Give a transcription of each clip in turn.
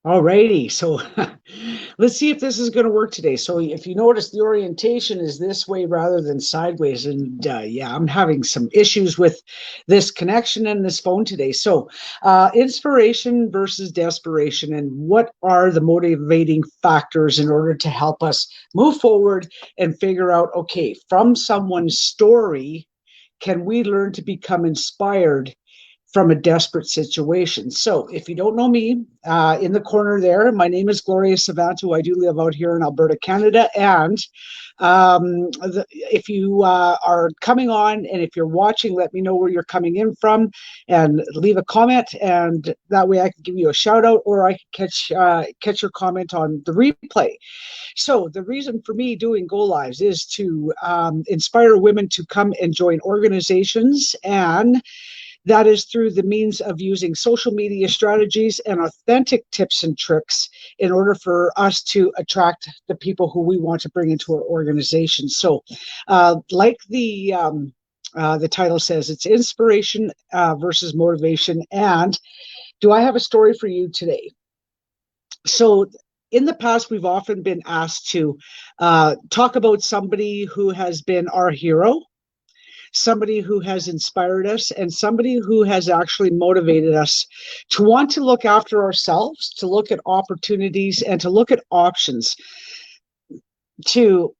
Alrighty, so let's see if this is going to work today. So if you notice, the orientation is this way rather than sideways, and yeah, I'm having some issues with this connection and this phone today. So inspiration versus desperation, and what are the motivating factors in order to help us move forward and figure out, okay, from someone's story, can we learn to become inspired from a desperate situation? So if you don't know me, in the corner there, my name is Gloria Savanto. I do live out here in Alberta, Canada. And if you are coming on and if you're watching, let me know where you're coming in from and leave a comment. And that way I can give you a shout out, or I can catch your comment on the replay. So the reason for me doing Go Lives is to inspire women to come and join organizations, and that is through the means of using social media strategies and authentic tips and tricks in order for us to attract the people who we want to bring into our organization. So like the title says, it's inspiration versus motivation. And do I have a story for you today? So in the past, we've often been asked to talk about somebody who has been our hero, somebody who has inspired us, and somebody who has actually motivated us to want to look after ourselves, to look at opportunities, and to look at options to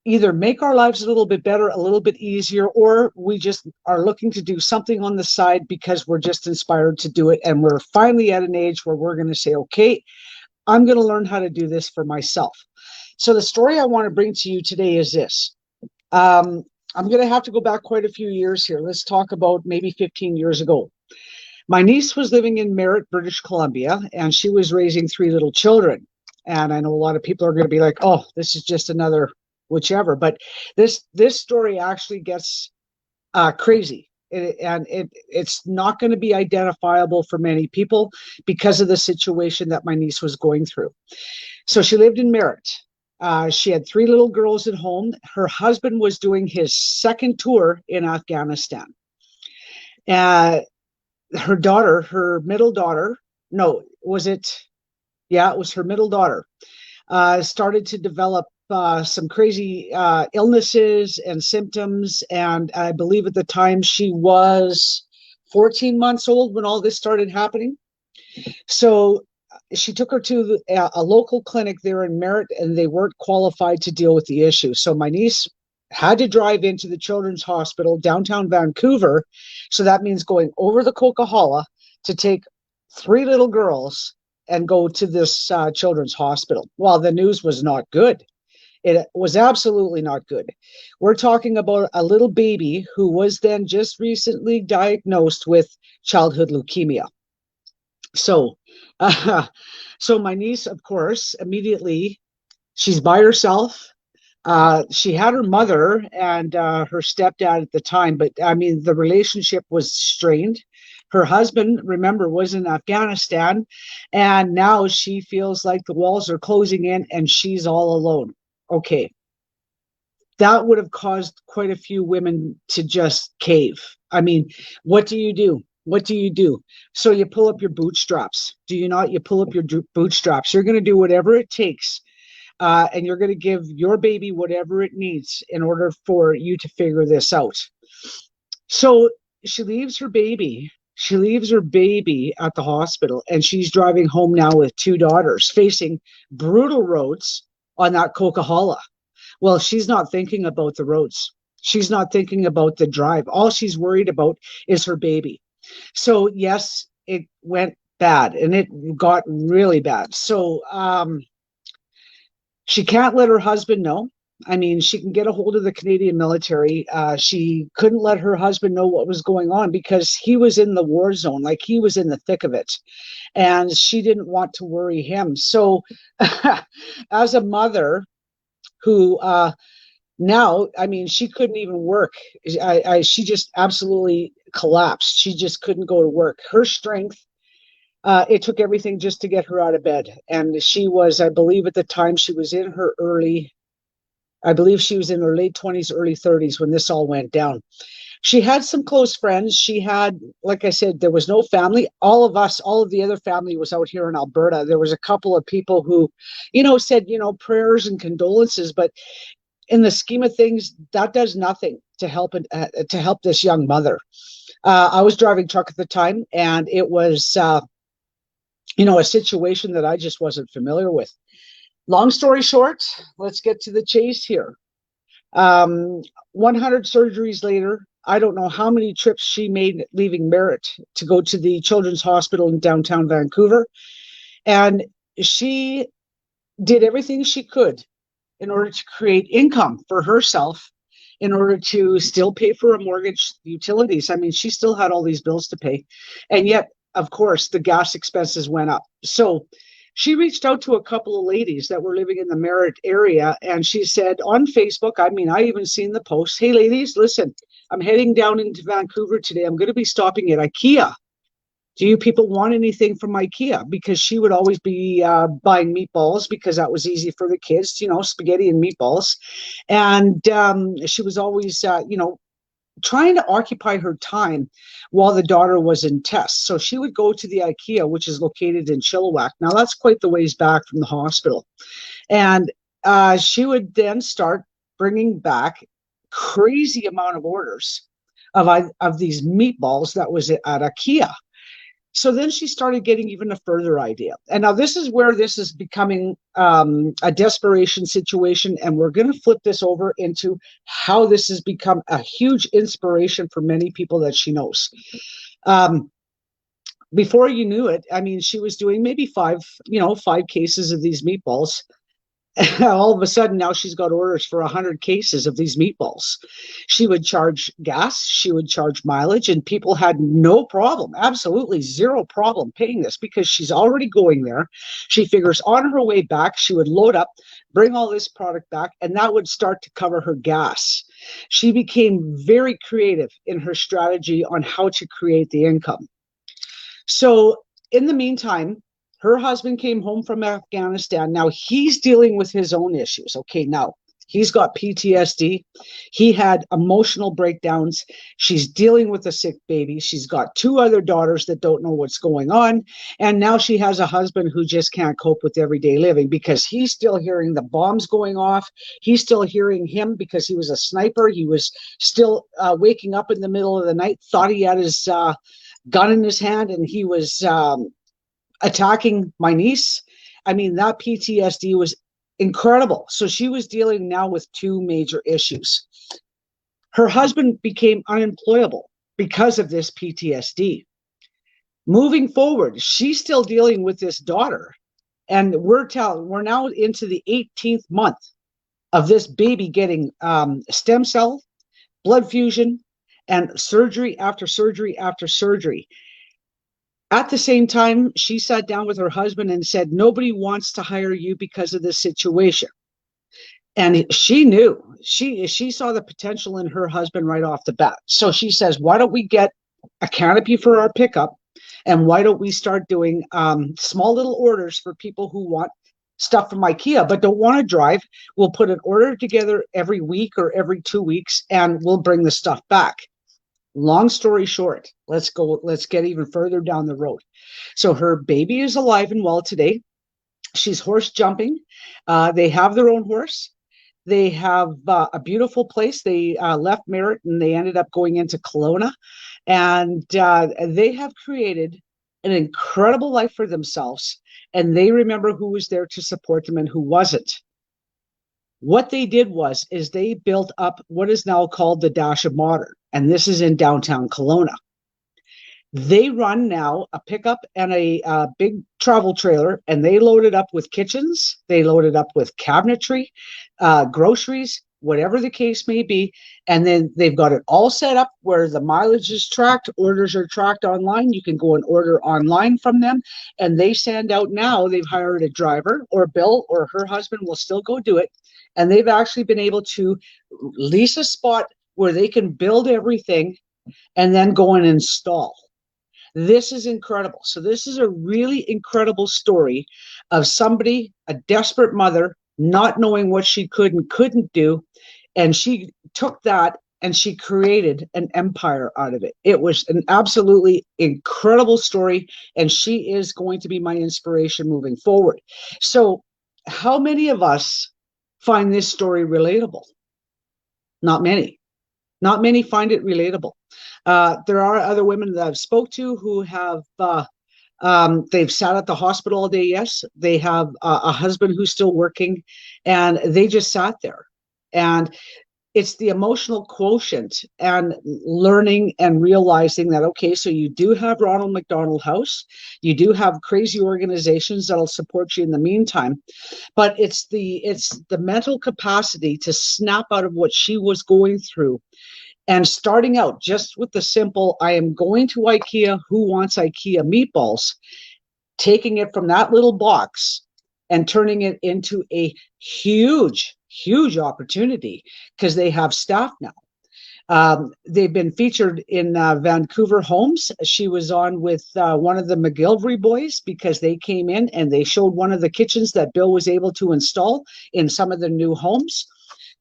either make our lives a little bit better, a little bit easier, or we just are looking to do something on the side because we're just inspired to do it. And we're finally at an age where we're going to say, okay, I'm going to learn how to do this for myself. So the story I want to bring to you today is this. I'm going to have to go back quite a few years here. Let's talk about maybe 15 years ago. My niece was living in Merritt, British Columbia, and she was raising 3 little children. And I know a lot of people are going to be like, oh, this is just another whichever. But this story actually gets crazy. It's not going to be identifiable for many people because of the situation that my niece was going through. So she lived in Merritt. She had 3 little girls at home. Her husband was doing his second tour in Afghanistan. Her daughter, her middle daughter, no, was it? Yeah, it was her middle daughter, started to develop some crazy illnesses and symptoms. And I believe at the time she was 14 months old when all this started happening. So she took her to a local clinic there in Merritt, and they weren't qualified to deal with the issue. So my niece had to drive into the Children's Hospital downtown Vancouver. So that means going over the Coquihalla to take 3 little girls and go to this Children's Hospital. Well, the news was not good. It was absolutely not good. We're talking about a little baby who was then just recently diagnosed with childhood leukemia. So, so my niece, of course, immediately, she's by herself. She had her mother and her stepdad at the time, but I mean, the relationship was strained. Her husband, remember, was in Afghanistan, and now she feels like the walls are closing in and she's all alone. Okay, that would have caused quite a few women to just cave. I mean, what do you do? What do you do? So you pull up your bootstraps. Do you not? You pull up your bootstraps. You're going to do whatever it takes, and you're going to give your baby whatever it needs in order for you to figure this out. So she leaves her baby. She leaves her baby at the hospital, and she's driving home now with 2 daughters, facing brutal roads on that Coquihalla. Well, she's not thinking about the roads. She's not thinking about the drive. All she's worried about is her baby. So yes, it went bad, and it got really bad. So she can't let her husband know. I mean, she can get a hold of the Canadian military. She couldn't let her husband know what was going on because he was in the war zone, like he was in the thick of it. And she didn't want to worry him. So as a mother who now, I mean, she couldn't even work. She just absolutely collapsed. She just couldn't go to work. Her strength, it took everything just to get her out of bed. And she was, I believe at the time, she was in her late 20s, early 30s when this all went down. She had some close friends. She had, like I said, there was no family. All of us, all of the other family was out here in Alberta. There was a couple of people who, said, prayers and condolences, but in the scheme of things, that does nothing to help this young mother. I was driving truck at the time, and it was, a situation that I just wasn't familiar with. Long story short, let's get to the chase here. 100 surgeries later, I don't know how many trips she made leaving Merritt to go to the Children's Hospital in downtown Vancouver. And she did everything she could in order to create income for herself, in order to still pay for a mortgage, utilities. I mean, she still had all these bills to pay. And yet, of course, the gas expenses went up. So she reached out to a couple of ladies that were living in the Merritt area, and she said on Facebook, I mean, I even seen the post, hey, ladies, listen, I'm heading down into Vancouver today. I'm going to be stopping at IKEA. Do you people want anything from IKEA? Because she would always be buying meatballs because that was easy for the kids, spaghetti and meatballs. And she was always, trying to occupy her time while the daughter was in tests. So she would go to the IKEA, which is located in Chilliwack. Now, that's quite the ways back from the hospital. And she would then start bringing back crazy amount of orders of these meatballs that was at IKEA. So then she started getting even a further idea. And now this is where this is becoming a desperation situation. And we're going to flip this over into how this has become a huge inspiration for many people that she knows. Before you knew it, I mean, she was doing maybe five cases of these meatballs. All of a sudden now she's got orders for 100 cases of these meatballs. She would charge gas, she would charge mileage, and people had no problem, absolutely zero problem paying this because she's already going there. She figures on her way back, she would load up, bring all this product back, and that would start to cover her gas. She became very creative in her strategy on how to create the income. So in the meantime, her husband came home from Afghanistan. Now he's dealing with his own issues. Okay, now he's got PTSD. He had emotional breakdowns. She's dealing with a sick baby. She's got 2 other daughters that don't know what's going on. And now she has a husband who just can't cope with everyday living because he's still hearing the bombs going off. He's still hearing him because he was a sniper. He was still waking up in the middle of the night, thought he had his gun in his hand, and he was attacking my niece. I mean, that PTSD was incredible. So she was dealing now with 2 major issues. Her husband became unemployable because of this PTSD. Moving forward, she's still dealing with this daughter, and we're now into the 18th month of this baby getting stem cell, blood fusion, and surgery after surgery after surgery. At the same time, she sat down with her husband and said, nobody wants to hire you because of this situation. And she knew, she saw the potential in her husband right off the bat. So she says, why don't we get a canopy for our pickup? And why don't we start doing small little orders for people who want stuff from IKEA but don't want to drive? We'll put an order together every week or every 2 weeks, and we'll bring the stuff back. Long story short, let's get even further down the road. So her baby is alive and well today. She's horse jumping. They have their own horse. They have a beautiful place. They left Merritt and they ended up going into Kelowna. And they have created an incredible life for themselves. And they remember who was there to support them and who wasn't. What they did is they built up what is now called the Dash of Modern. And this is in downtown Kelowna. They run now a pickup and a big travel trailer, and they load it up with kitchens. They load it up with cabinetry, groceries, whatever the case may be. And then they've got it all set up where the mileage is tracked, orders are tracked online. You can go and order online from them. And they send out now, they've hired a driver, or Bill or her husband will still go do it. And they've actually been able to lease a spot where they can build everything and then go and install. This is incredible. So this is a really incredible story of somebody, a desperate mother, not knowing what she could and couldn't do. And she took that and she created an empire out of it. It was an absolutely incredible story, and she is going to be my inspiration moving forward. So, how many of us find this story relatable? Not many. Not many find it relatable. There are other women that I've spoke to who have they've sat at the hospital all day. Yes, they have a husband who's still working, and they just sat there. And it's the emotional quotient and learning and realizing that, okay, so you do have Ronald McDonald House, you do have crazy organizations that'll support you in the meantime, but it's the mental capacity to snap out of what she was going through and starting out just with the simple, I am going to IKEA, who wants IKEA meatballs, taking it from that little box and turning it into a huge opportunity because they have staff now. They've been featured in Vancouver Homes. She was on with one of the McGillivray boys because they came in and they showed one of the kitchens that Bill was able to install in some of the new homes.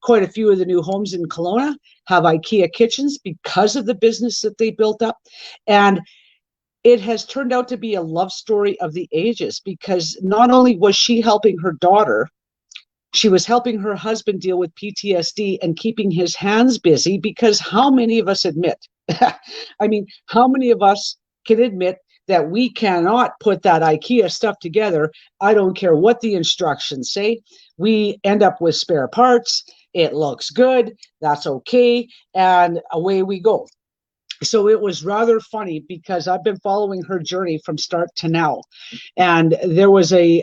Quite a few of the new homes in Kelowna have IKEA kitchens because of the business that they built up. And it has turned out to be a love story of the ages, because not only was she helping her daughter, she was helping her husband deal with PTSD and keeping his hands busy, because how many of us admit, I mean, how many of us can admit that we cannot put that IKEA stuff together? I don't care what the instructions say. We end up with spare parts. It looks good. That's okay. And away we go. So it was rather funny because I've been following her journey from start to now. And there was a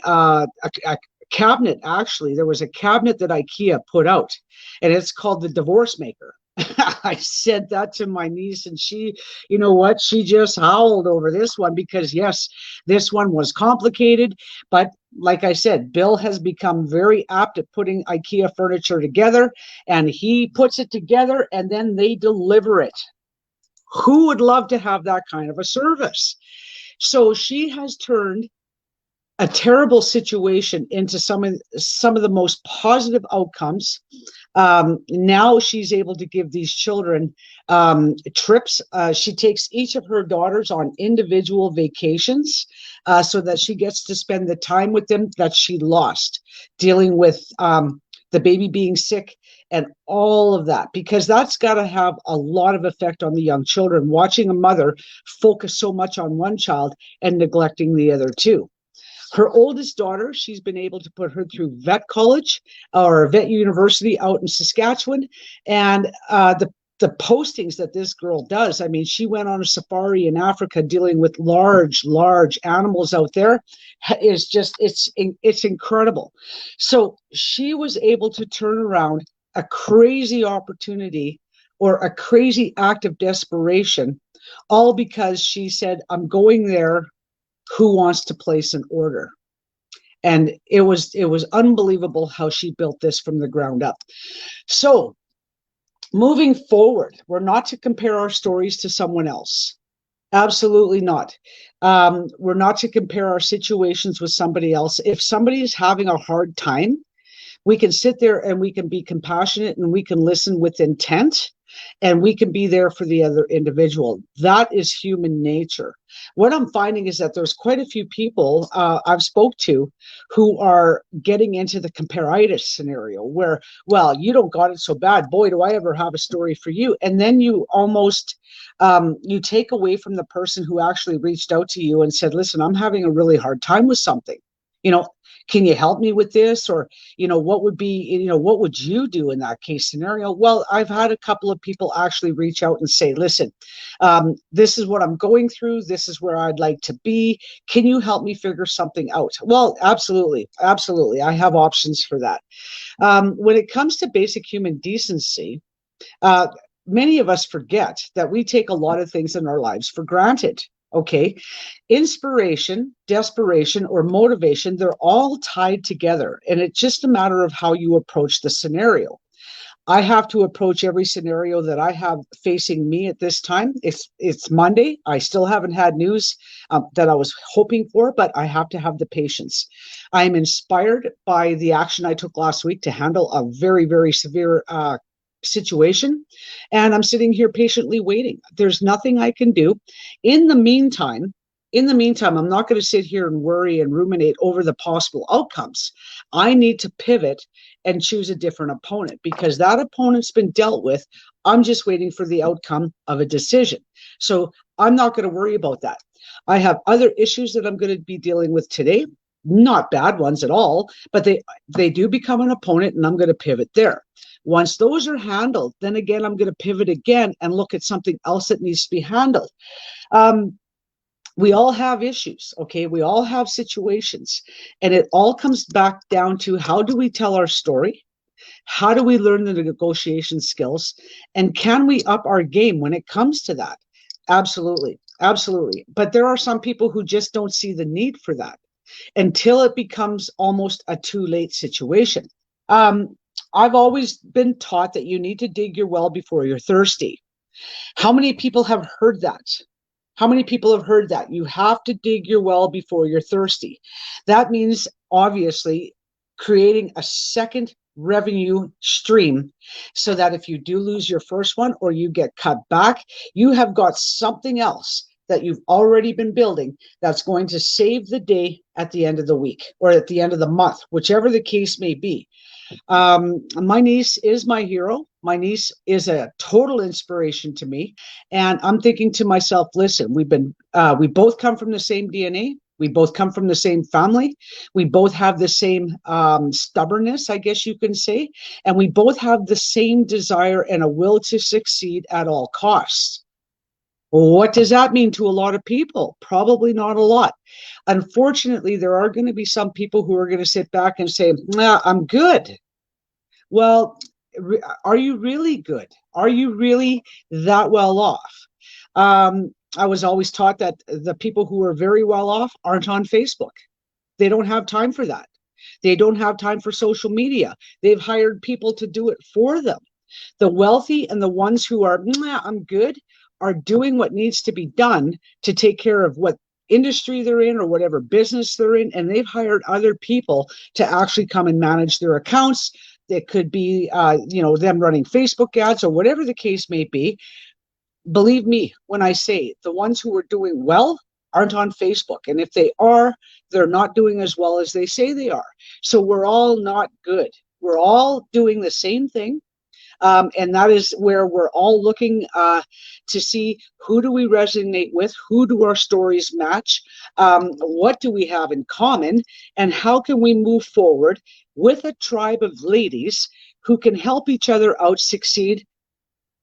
cabinet, actually, there was a cabinet that IKEA put out, and it's called the Divorce Maker. I said that to my niece, and she, you know what, she just howled over this one because, yes, this one was complicated. But like I said, Bill has become very apt at putting IKEA furniture together, and he puts it together and then they deliver it. Who would love to have that kind of a service? So she has turned a terrible situation into some of the most positive outcomes. Now she's able to give these children trips. She takes each of her daughters on individual vacations so that she gets to spend the time with them that she lost, dealing with the baby being sick and all of that, because that's got to have a lot of effect on the young children, watching a mother focus so much on one child and neglecting the other two. Her oldest daughter, she's been able to put her through vet college or vet university out in Saskatchewan. And the postings that this girl does, I mean, she went on a safari in Africa dealing with large animals out there, is just, it's incredible. So she was able to turn around a crazy opportunity or a crazy act of desperation, all because she said, I'm going there, who wants to place an order? And it was unbelievable how she built this from the ground up. So moving forward, we're not to compare our stories to someone else. Absolutely not. We're not to compare our situations with somebody else. If somebody is having a hard time, we can sit there and we can be compassionate and we can listen with intent, and we can be there for the other individual. That is human nature. What I'm finding is that there's quite a few people I've spoke to who are getting into the comparitis scenario where, well, you don't got it so bad. Boy, do I ever have a story for you. And then you almost, you take away from the person who actually reached out to you and said, listen, I'm having a really hard time with something. Can you help me with this? Or, what would you do in that case scenario? Well, I've had a couple of people actually reach out and say, listen, this is what I'm going through. This is where I'd like to be. Can you help me figure something out? Well, absolutely. Absolutely. I have options for that. When it comes to basic human decency, many of us forget that we take a lot of things in our lives for granted. Okay, inspiration, desperation, or motivation, they're all tied together. And it's just a matter of how you approach the scenario. I have to approach every scenario that I have facing me at this time. It's Monday. I still haven't had news that I was hoping for, but I have to have the patience. I am inspired by the action I took last week to handle a very, very severe situation, and I'm sitting here patiently waiting. There's nothing I can do. In the meantime, I'm not going to sit here and worry and ruminate over the possible outcomes. I need to pivot and choose a different opponent because that opponent's been dealt with. I'm just waiting for the outcome of a decision. So I'm not going to worry about that. I have other issues that I'm going to be dealing with today, not bad ones at all, but they do become an opponent, and I'm going to pivot there. Once those are handled, then again, I'm going to pivot again and look at something else that needs to be handled. We all have issues, okay? We all have situations, and it all comes back down to how do we tell our story? How do we learn the negotiation skills? And can we up our game when it comes to that? Absolutely, absolutely. But there are some people who just don't see the need for that until it becomes almost a too late situation. I've always been taught that you need to dig your well before you're thirsty. How many people have heard that? How many people have heard that? You have to dig your well before you're thirsty. That means, obviously, creating a second revenue stream so that if you do lose your first one or you get cut back, you have got something else that you've already been building that's going to save the day at the end of the week or at the end of the month, whichever the case may be. My niece is my hero. My niece is a total inspiration to me. And I'm thinking to myself, listen, we both come from the same DNA. We both come from the same family. We both have the same stubbornness, I guess you can say. And we both have the same desire and a will to succeed at all costs. What does that mean to a lot of people? Probably not a lot. Unfortunately, there are going to be some people who are going to sit back and say, nah, I'm good. Well, are you really good? Are you really that well off? I was always taught that the people who are very well off aren't on Facebook. They don't have time for that. They don't have time for social media. They've hired people to do it for them. The wealthy and the ones who are, nah, I'm good, are doing what needs to be done to take care of what industry they're in or whatever business they're in, and they've hired other people to actually come and manage their accounts. It could be them running Facebook ads or whatever the case may be. Believe me when I say the ones who are doing well aren't on Facebook, and if they are, they're not doing as well as they say they are. So we're all not good. We're all doing the same thing. And that is where we're all looking to see who do we resonate with, who do our stories match, what do we have in common, and how can we move forward with a tribe of ladies who can help each other out succeed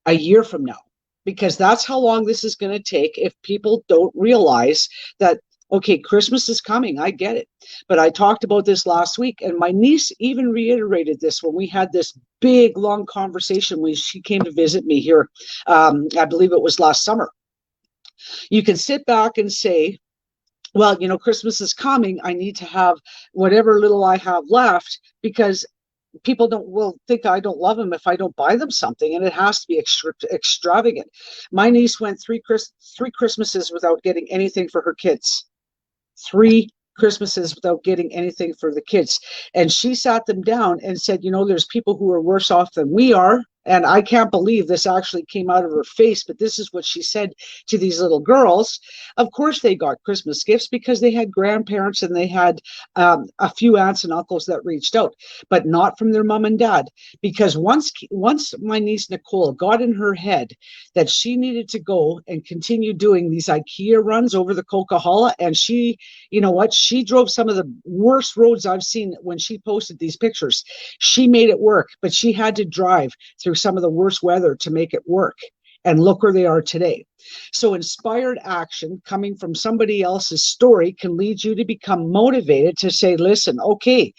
a year from now. Because that's how long this is going to take if people don't realize that, okay, Christmas is coming. I get it. But I talked about this last week, and my niece even reiterated this when we had this big, long conversation when she came to visit me here. I believe it was last summer. You can sit back and say, well, Christmas is coming. I need to have whatever little I have left because people will think I don't love them if I don't buy them something, and it has to be extravagant. My niece went three Christmases without getting anything for her kids. 3 Christmases without getting anything for the kids. And she sat them down and said, there's people who are worse off than we are. And I can't believe this actually came out of her face, but this is what she said to these little girls. Of course they got Christmas gifts because they had grandparents and they had a few aunts and uncles that reached out, but not from their mom and dad. Because once my niece Nicole got in her head that she needed to go and continue doing these IKEA runs over the Coquihalla, and she drove some of the worst roads I've seen when she posted these pictures. She made it work, but she had to drive through some of the worst weather to make it work. And look where they are today. So inspired action coming from somebody else's story can lead you to become motivated to say, listen, okay,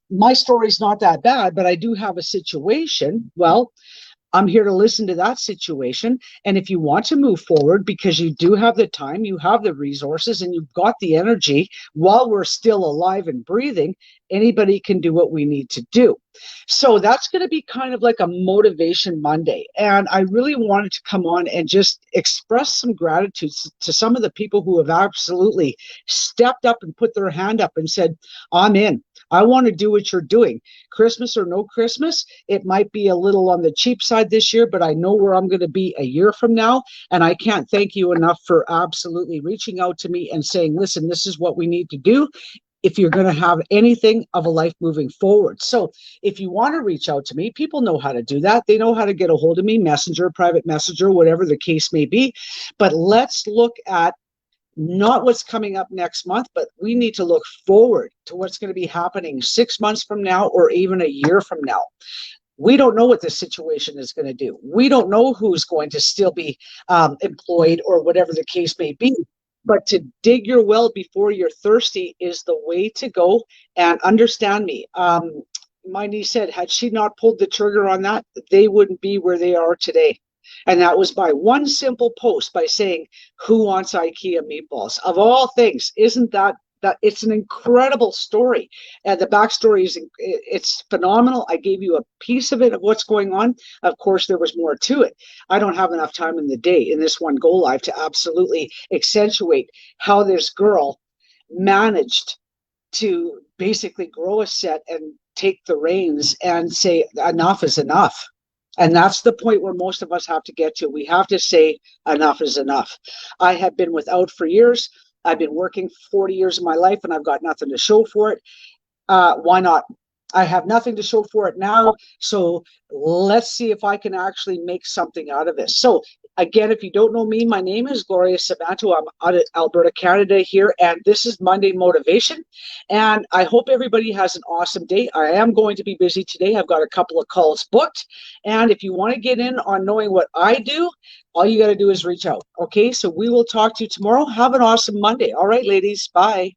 my story's not that bad, but I do have a situation. Well, I'm here to listen to that situation. And if you want to move forward because you do have the time, you have the resources, and you've got the energy while we're still alive and breathing, anybody can do what we need to do. So that's going to be kind of like a motivation Monday. And I really wanted to come on and just express some gratitude to some of the people who have absolutely stepped up and put their hand up and said, I'm in. I want to do what you're doing. Christmas or no Christmas, it might be a little on the cheap side this year, but I know where I'm going to be a year from now. And I can't thank you enough for absolutely reaching out to me and saying, listen, this is what we need to do if you're going to have anything of a life moving forward. So if you want to reach out to me, people know how to do that. They know how to get a hold of me, messenger, private messenger, whatever the case may be. But let's look at not what's coming up next month, but we need to look forward to what's going to be happening 6 months from now or even a year from now. We don't know what this situation is going to do. We don't know who's going to still be employed or whatever the case may be. But to dig your well before you're thirsty is the way to go. And understand me. My niece said, had she not pulled the trigger on that, they wouldn't be where they are today. And that was by one simple post by saying, who wants IKEA meatballs? Of all things, isn't that it's an incredible story, and the backstory is it's phenomenal. I gave you a piece of it of what's going on. Of course, there was more to it. I don't have enough time in the day in this one go live to absolutely accentuate how this girl managed to basically grow a set and take the reins and say enough is enough. And that's the point where most of us have to get to. We have to say enough is enough. I have been without for years. I've been working 40 years of my life and I've got nothing to show for it. Why not? I have nothing to show for it now. So let's see if I can actually make something out of this. So again, if you don't know me, my name is Gloria Sabato. I'm out of Alberta, Canada here, and this is Monday Motivation. And I hope everybody has an awesome day. I am going to be busy today. I've got a couple of calls booked. And if you want to get in on knowing what I do, all you got to do is reach out. Okay, so we will talk to you tomorrow. Have an awesome Monday. All right, ladies, bye.